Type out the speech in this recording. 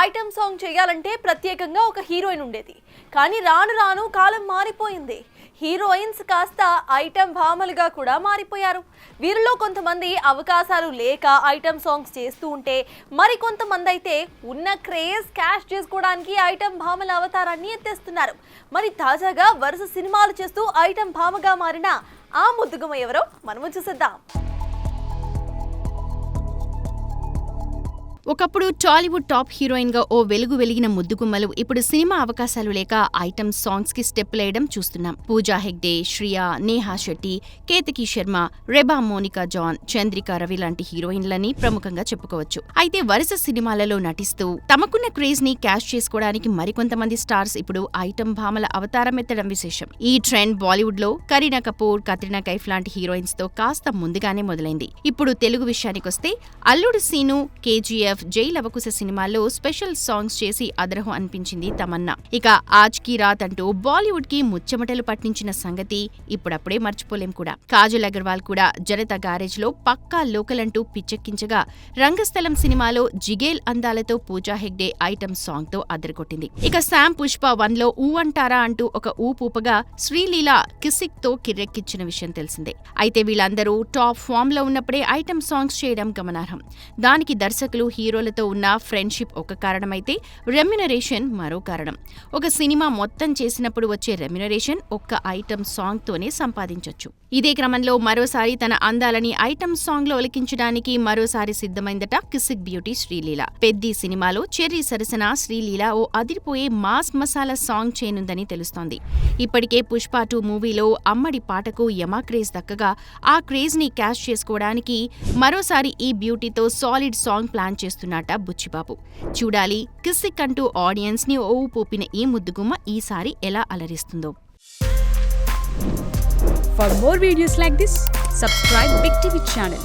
Item song చేయాలంటే ప్రత్యేకంగా ఒక హీరోయిన్ ఉండేది. కానీ రాను రాను కాలం మారిపోయింది. హీరోయిన్స్ కాస్త ఐటమ్ భామలుగా కూడా మారిపోయారు. వీరిలో కొంతమంది అవకాశాలు లేక ఐటమ్ సాంగ్స్ చేస్తూ ఉంటే, మరి కొంతమంది అయితే ఉన్న క్రేజ్ క్యాష్ చేసుకోవడానికి ఐటమ్ భామల అవతారాన్ని ఎత్తేస్తున్నారు. మరి తాజాగా వరుస సినిమాలు చేస్తూ ఐటమ్ భామగా మారిన ఆ ముద్దుగుమ్మ ఎవరో మనము చూసేద్దాం. ఒకప్పుడు టాలీవుడ్ టాప్ హీరోయిన్ గా ఓ వెలుగు వెలిగిన ముద్దుగుమ్మలు ఇప్పుడు సినిమా అవకాశాలు లేక ఐటమ్ సాంగ్స్ కి స్టెప్పులేయడం చూస్తున్నాం. పూజా హెగ్డే, శ్రియా, నేహా శెట్టి, కేతకి శర్మ, రెబా మోనికా జాన్, చంద్రిక రవి లాంటి హీరోయిన్లని ప్రముఖంగా చెప్పుకోవచ్చు. అయితే వరుస సినిమాలలో నటిస్తూ తమకున్న క్రేజ్ ని క్యాష్ చేసుకోవడానికి మరికొంతమంది స్టార్స్ ఇప్పుడు ఐటమ్ భామల అవతారం ఎత్తడం విశేషం. ఈ ట్రెండ్ బాలీవుడ్ లో కరీనా కపూర్, కత్రినా కైఫ్ లాంటి హీరోయిన్స్ తో కాస్త ముందుగానే మొదలైంది. ఇప్పుడు తెలుగు విషయానికొస్తే అల్లుడు సీను, కేజీఎఫ్, జై లవకుశ సినిమాల్లో స్పెషల్ సాంగ్స్ చేసి అదరహు అనిపించింది తమన్నా. ఇక ఆజ్ కీ రాత్ అంటూ బాలీవుడ్ కి ముచ్చమటలు పట్టించిన సంగతి ఇప్పుడప్పుడే మర్చిపోలేం కూడా. కాజల్ అగర్వాల్ కూడా జనతా గ్యారేజ్ లో పక్కా లోకల్ అంటూ పిచ్చెక్కించగా, రంగస్థలం సినిమాలో జిగేల్ అందాలతో పూజా హెగ్డే ఐటమ్ సాంగ్ తో అదరగొట్టింది. ఇక శామ్ పుష్ప 1 లో ఊ అంటారా అంటూ ఒక ఊపుగా శ్రీలీల కిసిక్ తో కిర్రెక్కించిన విషయం తెలిసిందే. అయితే వీళ్ళందరూ టాప్ ఫామ్ లో ఉన్నప్పుడే ఐటమ్ సాంగ్స్ చేయడం గమనార్హం. దానికి దర్శకులు, హీరోలతో ఉన్న ఫ్రెండ్షిప్ ఒక కారణమైతే రెమ్యునరేషన్ మరో కారణం. ఒక సినిమా మొత్తం చేసినప్పుడు వచ్చే రెమ్యునరేషన్ ఒక్క ఐటమ్ సాంగ్ తోనే సంపాదించొచ్చు. ఇదే క్రమంలో మరోసారి తన అందాలని ఐటమ్ సాంగ్ లో ఒలికించడానికి మరోసారి సిద్ధమైందట కిసిక్ బ్యూటీ శ్రీలీల. పెద్ది సినిమాలో చెర్రీ సరసన శ్రీలీల ఓ అదిరిపోయే మాస్ మసాలా సాంగ్ చేయనుందని తెలుస్తోంది. ఇప్పటికే పుష్ప 2 మూవీలో అమ్మడి పాటకు యమా క్రేజ్ దక్కగా, ఆ క్రేజ్ ని క్యాష్ చేసుకోవడానికి మరోసారి ఈ బ్యూటీతో సాలిడ్ సాంగ్ ప్లాన్ చేస్తున్నట బుచ్చిబాబు. చూడాలి కిసిక్ అంటూ ఆడియన్స్ ని ఓ పోపిన ఈ ముద్దుగుమ్మ ఈసారి ఎలా అలరిస్తుందో. For more videos like this, subscribe Big TV channel.